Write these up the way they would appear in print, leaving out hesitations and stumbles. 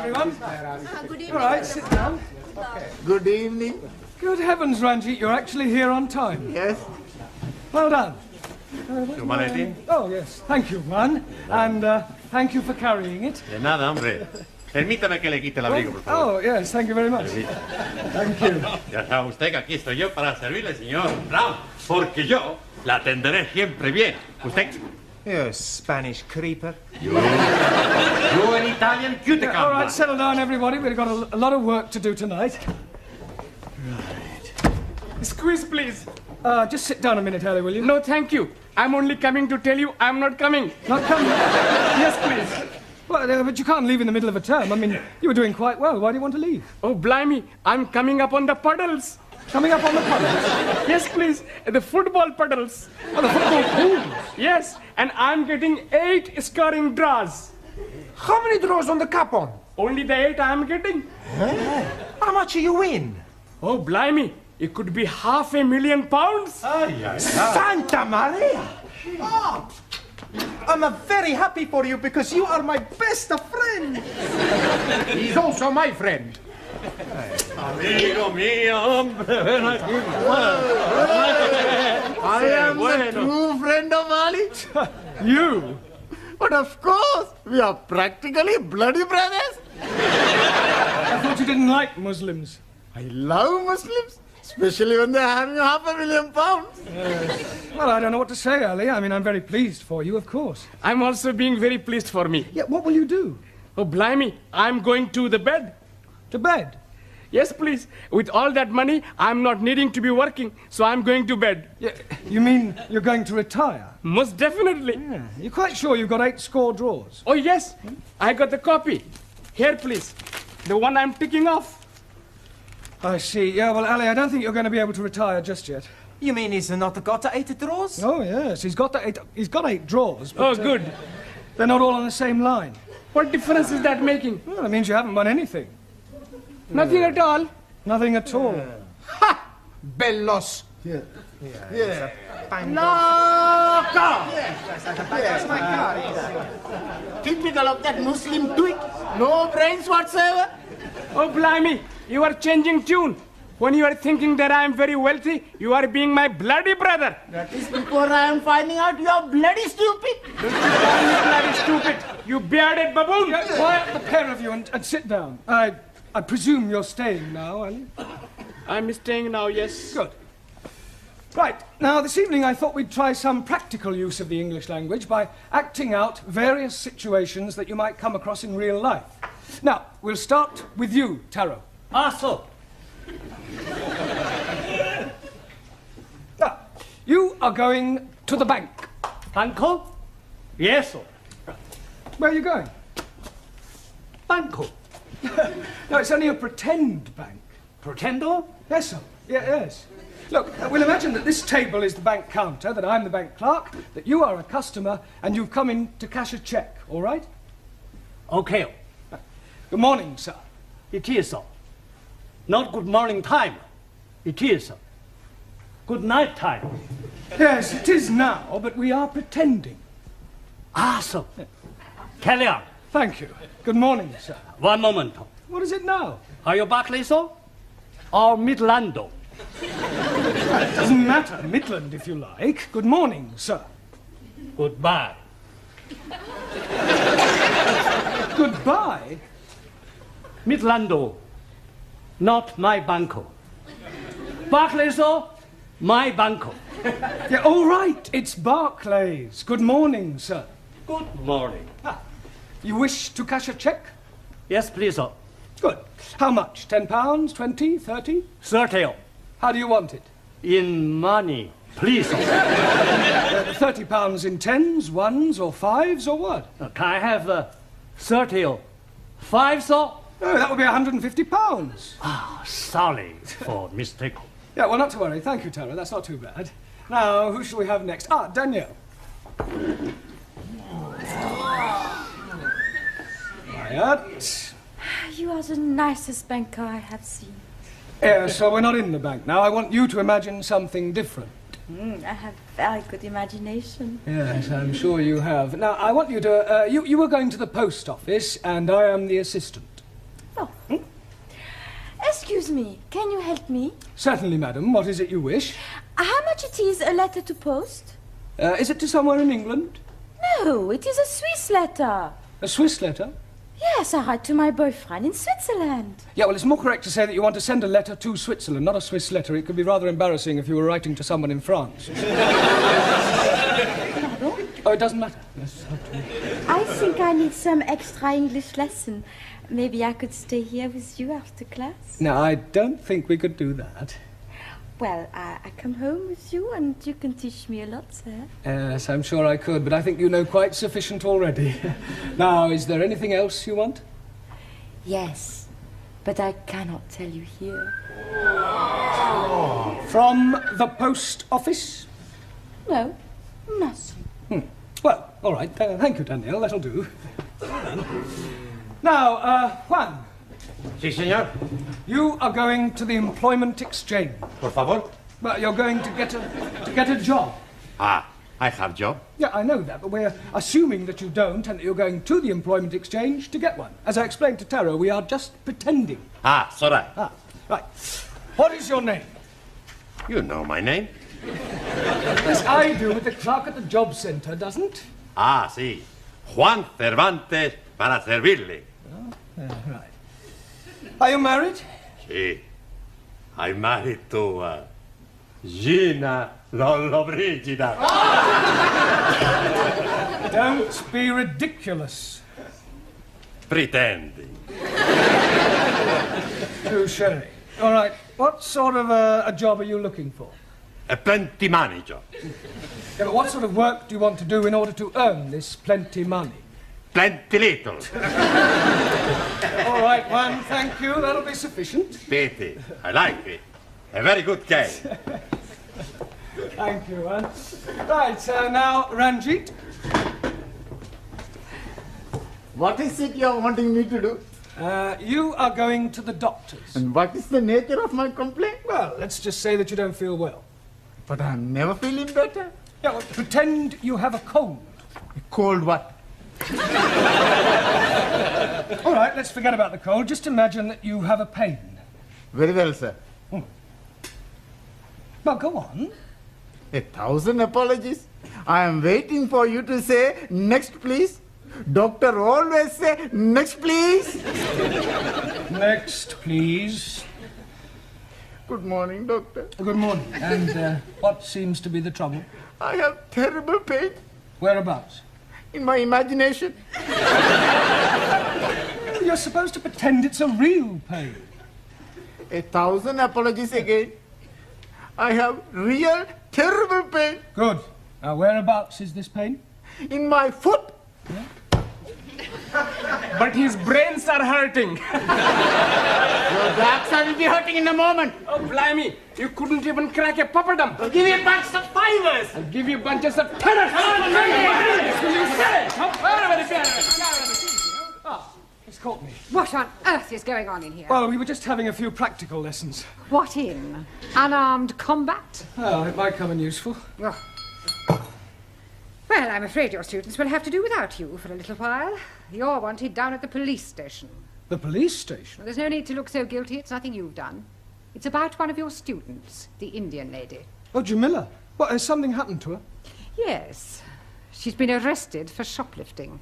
everyone. Good evening. All right, sit down. Okay. Good evening. Good heavens, Ranjit, you're actually here on time. Yes. Well done. Humanity? Oh, yes. Thank you, man. And thank you for carrying it. De nada, hombre. Permítame que le quite el abrigo, por favor. Oh, yes, thank you very much. Thank you. Ya sabe usted que aquí estoy yo para servirle, señor Brown, porque yo la atenderé siempre bien. ¿Usted? You Spanish creeper. You an Italian cuticum. All right, settle down, everybody. We've got a lot of work to do tonight. Right. Squeeze, please. Just sit down a minute, Harry, will you? No, thank you. I'm only coming to tell you I'm not coming. Not coming? Yes, please. Well, but you can't leave in the middle of a term. I mean, you were doing quite well. Why do you want to leave? Oh, blimey. I'm coming up on the puddles. Coming up on the puddles? Yes, please. The football puddles. Oh, the football pools? Yes, and I'm getting 8 scoring draws. How many draws on the cup on? Only the 8 I'm getting. Huh? How much you win? Oh, blimey. It could be £500,000. Santa Maria! Oh, I'm very happy for you because you are my best friend. He's also my friend. Amigo mío, hombre, ven aquí. I am the true friend of Ali. You? But of course, we are practically bloody brothers. I thought you didn't like Muslims. I love Muslims, especially when they're having £500,000. Well, I don't know what to say, Ali. I mean, I'm very pleased for you, of course. I'm also being very pleased for me. Yeah, what will you do? Oh, blimey. I'm going to the bed. To bed? Yes, please. With all that money, I'm not needing to be working, so I'm going to bed. Yeah, you mean you're going to retire? Most definitely. Yeah. You're quite sure you've got 8 score draws? Oh, yes. I got the copy. Here, please. The one I'm ticking off. I see. Yeah, well, Ali, I don't think you're going to be able to retire just yet. You mean he's not got 8 draws? Oh, yes. He's got 8 draws. But, Oh, good. They're not all on the same line. What difference is that making? Well, that means you haven't won anything. Nothing at all. Nothing at all. Ha! Bellos. Yeah. Typical of that Muslim twig. No brains whatsoever. Oh, blimey. You are changing tune. When you are thinking that I am very wealthy, you are being my bloody brother. That is before I am finding out you are bloody stupid. You bloody stupid. You bearded baboon. Quiet, the pair of you, and sit down. I presume you're staying now, Ali? I'm staying now, yes. Good. Right, now this evening I thought we'd try some practical use of the English language by acting out various situations that you might come across in real life. Now, we'll start with you, Taro. So. Now, you are going to the bank. Banco? Yes, sir. Where are you going? Banco. No, it's only a pretend bank. Pretendo? Yes, sir. Yes. Look, we'll imagine that this table is the bank counter, that I'm the bank clerk, that you are a customer, and you've come in to cash a cheque, all right? Okay. Good morning, sir. It is so. Not good morning time. It is so. Good night time. Yes, it is now, but we are pretending. So. Carry on. Thank you. Good morning, sir. One moment. What is it now? Are you Barclay, sir? Or Midlando? Doesn't matter. Midland, if you like. Good morning, sir. Goodbye. Goodbye? Midlando. Not my banco. Barclay, sir? My banco. Yeah, all right. It's Barclays. Good morning, sir. Good morning. You wish to cash a cheque? Yes, please, sir. Good. How much? £10, 20, 30? 30. How do you want it? In money, please, sir. £30 in 10s, 1s, or 5s, or what? Can I have 30? 5, sir? No, that would be £150. Sorry for mistake. Yeah, well, not to worry. Thank you, Tara. That's not too bad. Now, who shall we have next? Danielle. Quiet. You are the nicest banker I have seen. Yeah, so we're not in the bank now. I want you to imagine something different. I have very good imagination. Yes, I'm sure you have. Now, I want you to... you were going to the post office, and I am the assistant. Oh. Excuse me, can you help me? Certainly, madam. What is it you wish? How much it is a letter to post? Is it to somewhere in England? No, it is a Swiss letter. A Swiss letter? Yes, I write to my boyfriend in Switzerland. Yeah, well, it's more correct to say that you want to send a letter to Switzerland, not a Swiss letter. It could be rather embarrassing if you were writing to someone in France. Oh, it doesn't matter. Yes, I think I need some extra English lesson. Maybe I could stay here with you after class. No, I don't think we could do that. Well, I come home with you and you can teach me a lot, sir. Yes, I'm sure I could, but I think you know quite sufficient already. Now, is there anything else you want? Yes, but I cannot tell you here. From the post office? No, nothing. Well, all right. Thank you, Danielle. That'll do. Now, Juan, Sí, señor. you are going to the employment exchange. Por favor. Well, you're going to get a job. Ah, I have job. Yeah, I know that, but we're assuming that you don't and that you're going to the employment exchange to get one. As I explained to Tara, we are just pretending. Ah, it's all right. Ah, right. What is your name? You know my name. Yes, I do, but the clerk at the job centre doesn't. Ah, sí. Juan Cervantes para servirle. Right. Are you married? Sí. I'm married to Gina Lollobrigida. Don't be ridiculous. Pretending. Touché. All right. What sort of a job are you looking for? A plenty money job. Yeah, but what sort of work do you want to do in order to earn this plenty money? Plenty little. All right, Juan, thank you. That'll be sufficient. Pity. I like it. A very good game. Thank you, Juan. Right, now, Ranjit. What is it you're wanting me to do? You are going to the doctor's. And what is the nature of my complaint? Well, let's just say that you don't feel well. But I'm never feeling better. Yeah, well, pretend you have a cold. A cold what? All right, let's forget about the cold. Just imagine that you have a pain. Very well, sir. Well, go on. 1,000 apologies. I am waiting for you to say, next please. Doctor always say, next please. Next, please. Good morning, doctor. Good morning. And what seems to be the trouble? I have terrible pain Whereabouts? in my imagination. You're supposed to pretend it's a real pain. 1,000 apologies again. I have real terrible pain Good. Now, whereabouts is this pain? in my foot. But his brains are hurting. Your backside will be hurting in a moment. Oh, blimey. You couldn't even crack a papadum. I'll give you a bunch of fivers. I'll give you bunches of tenors. Will you say? It's caught me. What on earth is going on in here? Well, we were just having a few practical lessons. What in? Unarmed combat? Oh, it might come in useful. Well, I'm afraid your students will have to do without you for a little while. You're wanted down at the police station. The police station? Well, there's no need to look so guilty. It's nothing you've done. It's about one of your students, the Indian lady. Oh, Jamila. What, has something happened to her? Yes. She's been arrested for shoplifting.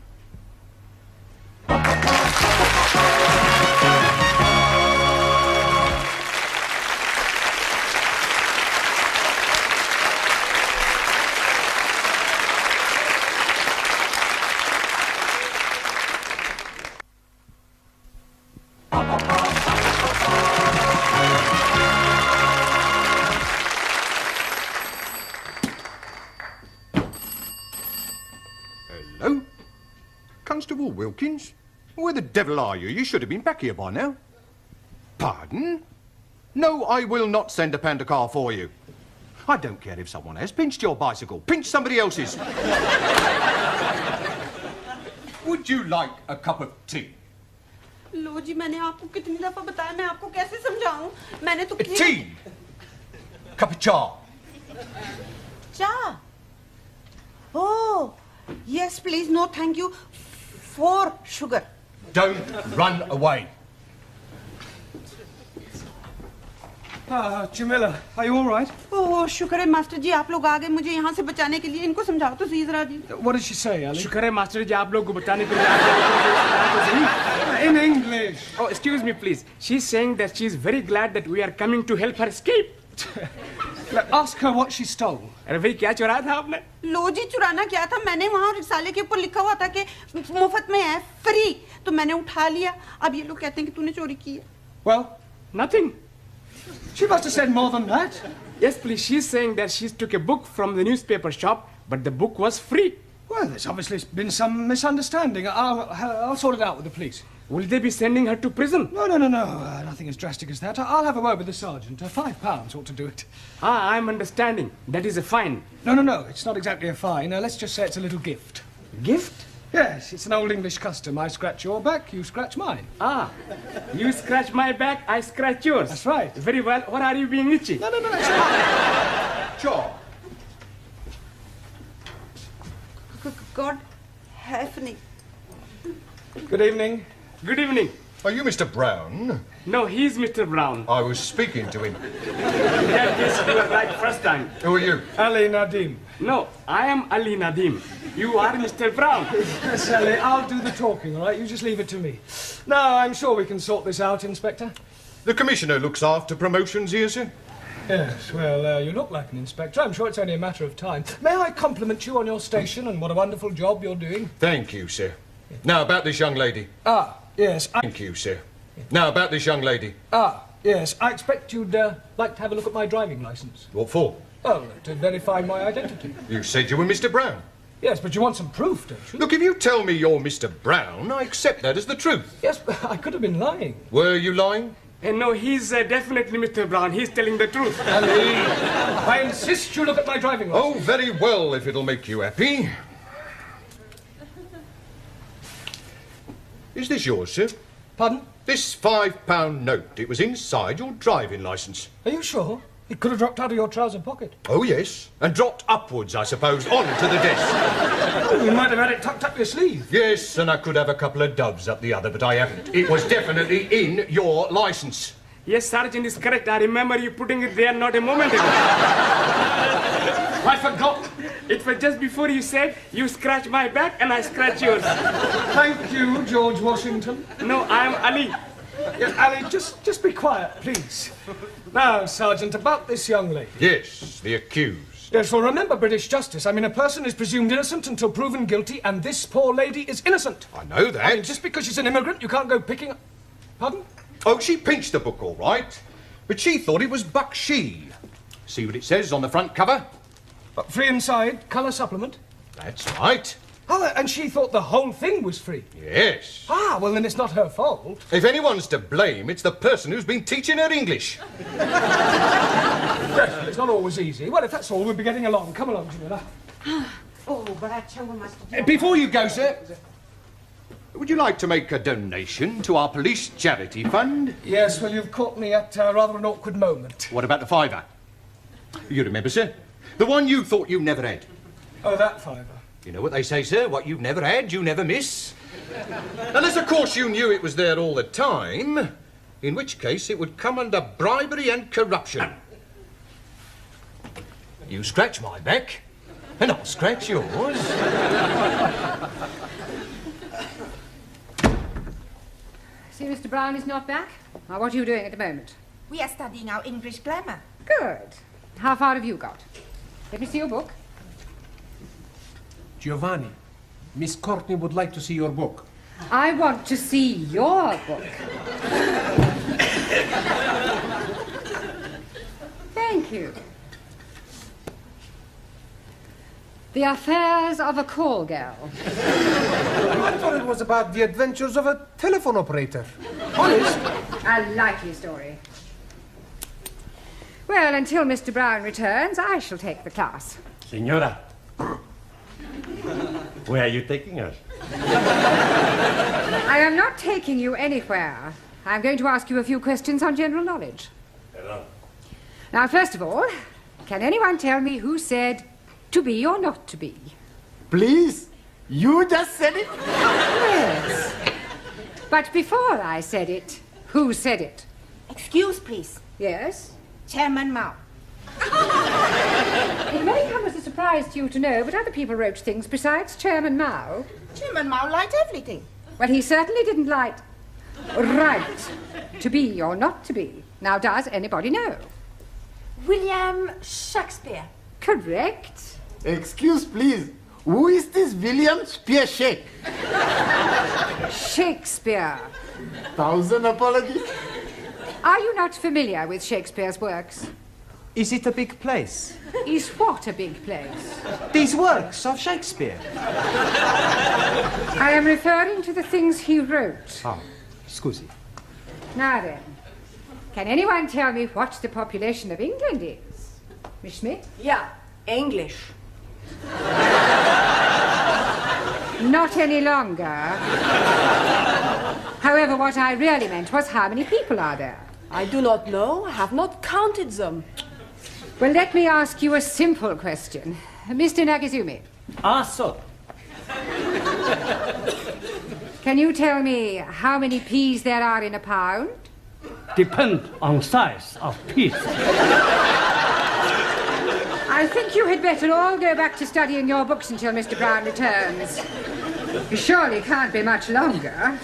Hello? Constable Wilkins? Where the devil are you? You should have been back here by now. Pardon? No, I will not send a panda car for you. I don't care if someone has pinched your bicycle. Pinch somebody else's. Would you like a cup of tea? लो जी मैंने आपको कितनी दफा बताया मैं आपको कैसे समझाऊं मैंने तो Tea! Cup of cha. चा oh yes please no thank you for sugar Don't run away. Jamila, are you all right? ओह शुक्र है मास्टर जी आप लोग आ गए मुझे यहाँ से बचाने के लिए इनको समझाओ तो सही जरा जी What did she say, Ali? शुक्र है मास्टर जी आप लोग को बताने के लिए आ गए। In English. Oh, excuse me, please. She's saying that she's very glad that we are coming to help her escape. Ask her what she stole. अरे भाई क्या चुराया था आपने? लो जी चुराना क्या था मैंने वहाँ रिसाले के ऊपर लिखा हुआ था कि मुफ्त में है फ्री तो मैंने उठा लिया अब ये लोग कहते हैं कि तूने चोरी की है Well, Nothing. she must have said more than that. Yes, please. She's saying that she took a book from the newspaper shop, but the book was free. Well, there's obviously been some misunderstanding. I'll sort it out with the police. Will they be sending her to prison? No. Nothing as drastic as that. I'll have a word with the sergeant. £5 ought to do it. Ah, I'm understanding. That is a fine. No. It's not exactly a fine. Let's just say it's a little gift. Gift? Yes, it's an old English custom. I scratch your back, you scratch mine. Ah, you scratch my back, I scratch yours. That's right. Very well. What are you being itchy? No, it's fine. Sure. God help me Good evening. Good evening. Are you Mr. Brown? No, he's Mr. Brown. I was speaking to him. Yeah, yes, you were right first time. Who are you? Ali Nadim. No, I am Ali Nadim. You are Mr. Brown. Yes, Ali, I'll do the talking, all right? You just leave it to me. No, I'm sure we can sort this out, Inspector. The Commissioner looks after promotions here, sir. Yes, well, you look like an inspector. I'm sure it's only a matter of time. May I compliment you on your station and what a wonderful job you're doing? Thank you, sir. Now, about this young lady. Yes, Thank you, sir. Now, about this young lady. yes. I expect you'd like to have a look at my driving licence. What for? Oh, to verify my identity. You said you were Mr. Brown. Yes, but you want some proof, don't you? Look, if you tell me you're Mr. Brown, I accept that as the truth. Yes, but I could have been lying. Were you lying? No, he's definitely Mr. Brown. He's telling the truth. Ali, I insist you look at my driving licence. Oh, very well, if it'll make you happy. Is this yours, sir? Pardon? This £5 note, it was inside your driving licence. Are you sure? It could have dropped out of your trouser pocket. Oh, yes. And dropped upwards, I suppose, onto the desk. Oh, you might have had it tucked up your sleeve. Yes, and I could have a couple of doves up the other, but I haven't. It was definitely in your licence. Yes, Sergeant is correct. I remember you putting it there not a moment ago. I forgot. It was just before you said, you scratch my back and I scratch yours. Thank you, George Washington. No, I am Ali. Yes, Ali, just be quiet, please. Now, Sergeant, about this young lady. Yes, the accused. Yes, well, remember British justice. I mean, a person is presumed innocent until proven guilty, and this poor lady is innocent. I know that. I mean, just because she's an immigrant, you can't go picking... Pardon? Oh, she pinched the book, all right. But she thought it was Bakshi. See what it says on the front cover? Free inside, colour supplement. That's right. Oh, and she thought the whole thing was free. Yes. Ah, well, then it's not her fault. If anyone's to blame, it's the person who's been teaching her English. Yes, well, it's not always easy. Well, if that's all, we'll be getting along. Come along, Jamila. Oh, but I tell master Before you go, sir, would you like to make a donation to our police charity fund? Yes, well, you've caught me at rather an awkward moment. What about the £5? You remember, sir? The one you thought you never had. Oh, that £5. You know what they say, sir? What you've never had, you never miss. Unless, of course, you knew it was there all the time, in which case it would come under bribery and corruption. You scratch my back, and I'll scratch yours. See, Mr. Brown is not back? Now, what are you doing at the moment? We are studying our English grammar. Good. How far have you got? Let me see your book. Giovanni, Miss Courtney would like to see your book. I want to see your book. Thank you. The Affairs of a Call Girl. I thought it was about the adventures of a telephone operator. Honest. A likely story. Well, until Mr. Brown returns, I shall take the class. Señora, where are you taking us? I am not taking you anywhere. I'm going to ask you a few questions on general knowledge. Hello. Now, first of all, can anyone tell me who said to be or not to be? Please, you just said it. Yes. But before I said it, who said it? Excuse, please. Yes? Chairman Mao. It may come as a surprise to you to know, but other people wrote things besides Chairman Mao. Chairman Mao liked everything. Well, he certainly didn't like right to be or not to be. Now, does anybody know? William Shakespeare. Correct. Excuse, please. Who is this William Spearshake? Shakespeare. 1,000 apologies. Are you not familiar with Shakespeare's works? Is it a big place? Is what a big place? These works of Shakespeare. I am referring to the things he wrote. Ah, scusi. Now then, can anyone tell me what the population of England is? Miss Smith? Yeah, English. Not any longer. However, what I really meant was how many people are there? I do not know. I have not counted them. Well, let me ask you a simple question. Mr. Nagazumi. Ah, sir. Can you tell me how many peas there are in a pound? Depend on size of piece. I think you had better all go back to studying your books until Mr. Brown returns. You surely can't be much longer.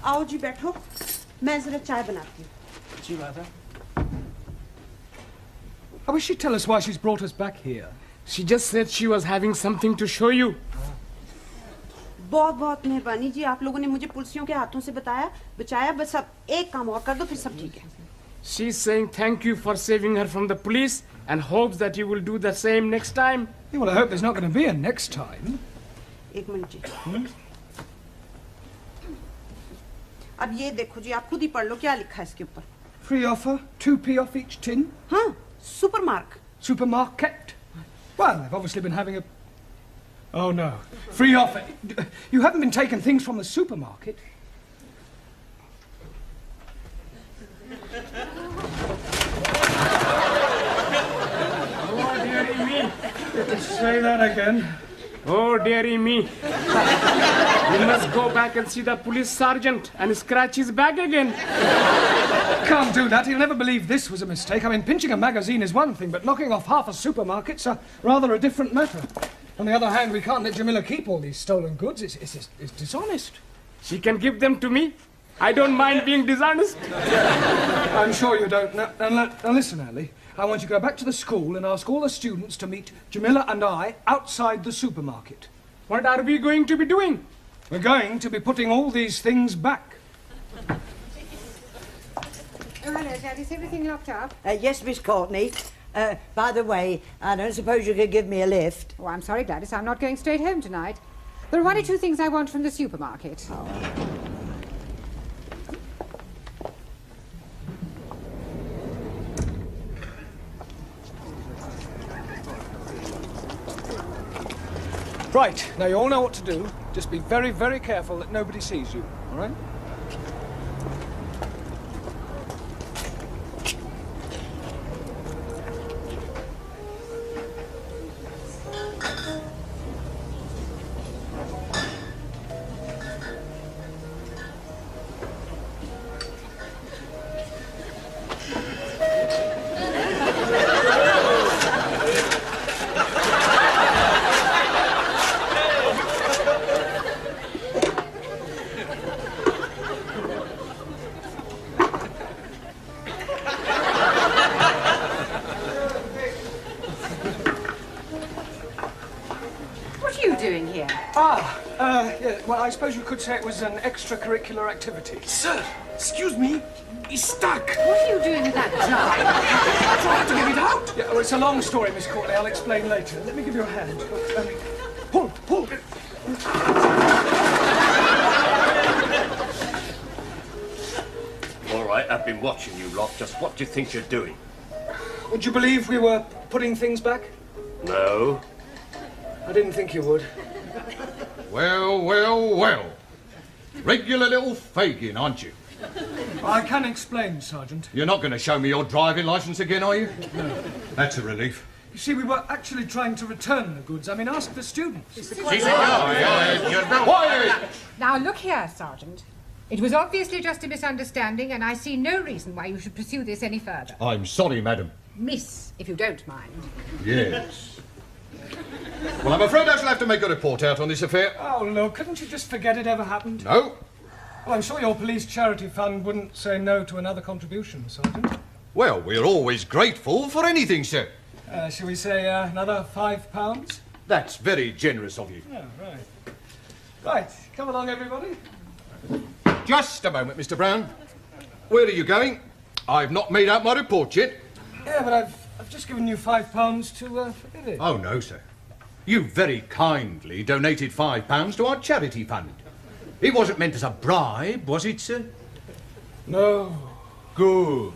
आओ जी बैठो मैं जरा चाय बनाती हूँ जी Radha. I wish she'd tell us why she's brought us back here. She just said she was having something to show you. बहुत बहुत मेहरबानी जी आप लोगों ने मुझे पुलिसियों के हाथों से बचाया बस अब एक काम और कर दो फिर सब ठीक है She's saying thank you for saving her from the police and hopes that you will do the same next time. Yeah, well, I hope there's not going to be a next time. एक minute जी अब ये देखो जी आप खुद ही पढ़ लो क्या लिखा है इसके ऊपर Free offer, 2p off each tin. हाँ सुपरमार्क Supermarket. Well, they've obviously been having a... Oh, no. Free offer. You haven't been taking things from the supermarket. Oh, dearie me. Say that again. Oh, dearie me. You must go back and see the police sergeant and scratch his back again. Can't do that. He'll never believe this was a mistake. I mean, pinching a magazine is one thing, but knocking off half a supermarket's rather a different matter. On the other hand, we can't let Jamila keep all these stolen goods. It's dishonest. She can give them to me. I don't mind being dishonest. I'm sure you don't. Now listen, Ellie. I want you to go back to the school and ask all the students to meet Jamila and I outside the supermarket. What are we going to be doing? We're going to be putting all these things back. Oh, hello, Dad. Is everything locked up? Yes, Miss Courtney. By the way, I don't suppose you could give me a lift. Oh, I'm sorry, Gladys. I'm not going straight home tonight. There are one or two things I want from the supermarket. Oh. Right, now you all know what to do. Just be very, very careful that nobody sees you, all right? Yeah, well, I suppose you could say it was an extracurricular activity. Sir, excuse me. He's stuck. What are you doing with that jar? Trying to get it out. Yeah, well, it's a long story, Miss Courtney. I'll explain later. Let me give you a hand. Pull. All right, I've been watching you lot. Just what do you think you're doing? Would you believe we were putting things back? No. I didn't think you would. Well. Regular little Fagin, aren't you? I can explain, Sergeant. You're not going to show me your driving licence again, are you? No. That's a relief. You see, we were actually trying to return the goods. I mean, ask the students. Now, look here, Sergeant. It was obviously just a misunderstanding, and I see no reason why you should pursue this any further. I'm sorry, madam. Miss, if you don't mind. Yes. Well, I'm afraid I shall have to make a report out on this affair. Oh, look, couldn't you just forget it ever happened? No. Well, I'm sure your police charity fund wouldn't say no to another contribution, Sergeant. Well, we're always grateful for anything, sir. Shall we say another £5? That's very generous of you. Oh, right. Right, come along, everybody. Just a moment, Mr. Brown. Where are you going? I've not made out my report yet. Yeah, but I've just given you £5 to forget it. Oh, no, sir. You very kindly donated £5 to our charity fund. It wasn't meant as a bribe, was it, sir? No. Good.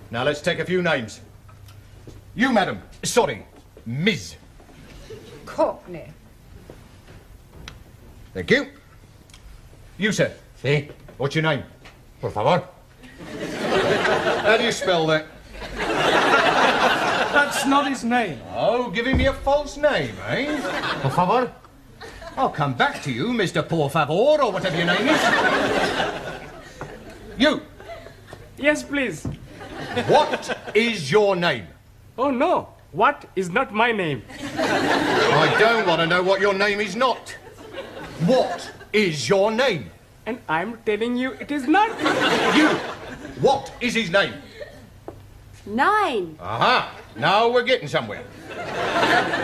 Now, let's take a few names. You, madam. Sorry, Ms. Courtney. Thank you. You, sir. Sí. What's your name? Por favor. How do you spell that? That's not his name. Oh, giving me a false name, eh? Por favor. I'll come back to you, Mr. Por Favor, or whatever your name is. You. Yes, please. What is your name? Oh, no. What is not my name? I don't want to know what your name is not. What is your name? And I'm telling you it is not. You. What is his name? 9. Aha. Now we're getting somewhere.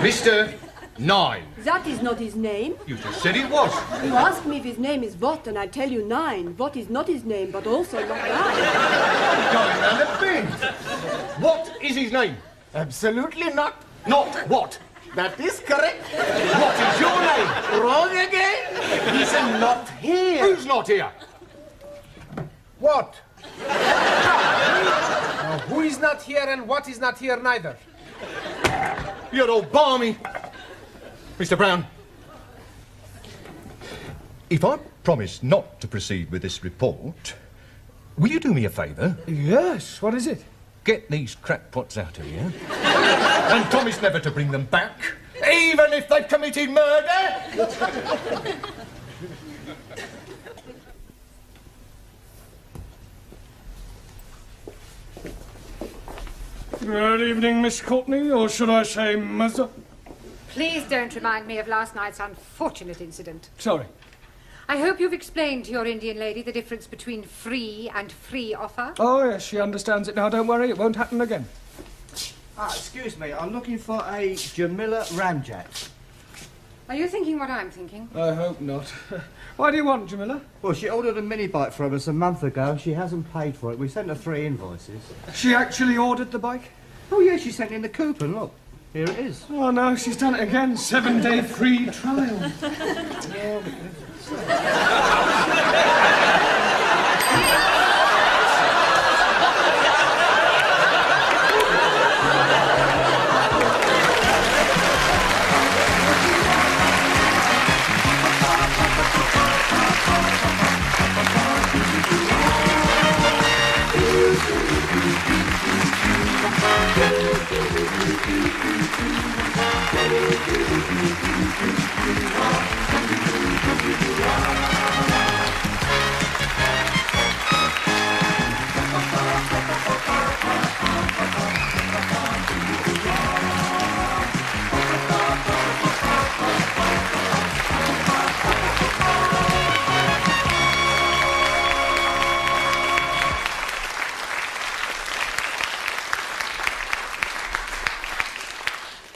Mr. 9. That is not his name. You just said it was. You ask me if his name is what, and I tell you 9. What is not his name, but also not 9. Going round the bend. What is his name? Absolutely not. Not what? That is correct. What is your name? Wrong again. He's not here. Who's not here? What? Now, who is not here and what is not here neither? You're all balmy. Mr. Brown, if I promise not to proceed with this report, will you do me a favour? Yes, what is it? Get these crackpots out of here. And promise never to bring them back, even if they've committed murder. Good evening, Miss Courtney, or should I say Mother? Please don't remind me of last night's unfortunate incident. Sorry. I hope you've explained to your Indian lady the difference between free and free offer. Oh, yes, she understands it now. Don't worry, it won't happen again. Excuse me, I'm looking for a Jamila Ramjet. Are you thinking what I'm thinking? I hope not. Why do you want, Jamila? Well, she ordered a mini bike from us a month ago and she hasn't paid for it. We sent her 3 invoices. She actually ordered the bike? Oh, yeah, she sent in the coupon. Look, here it is. Oh, no, she's done it again. 7-day free trial.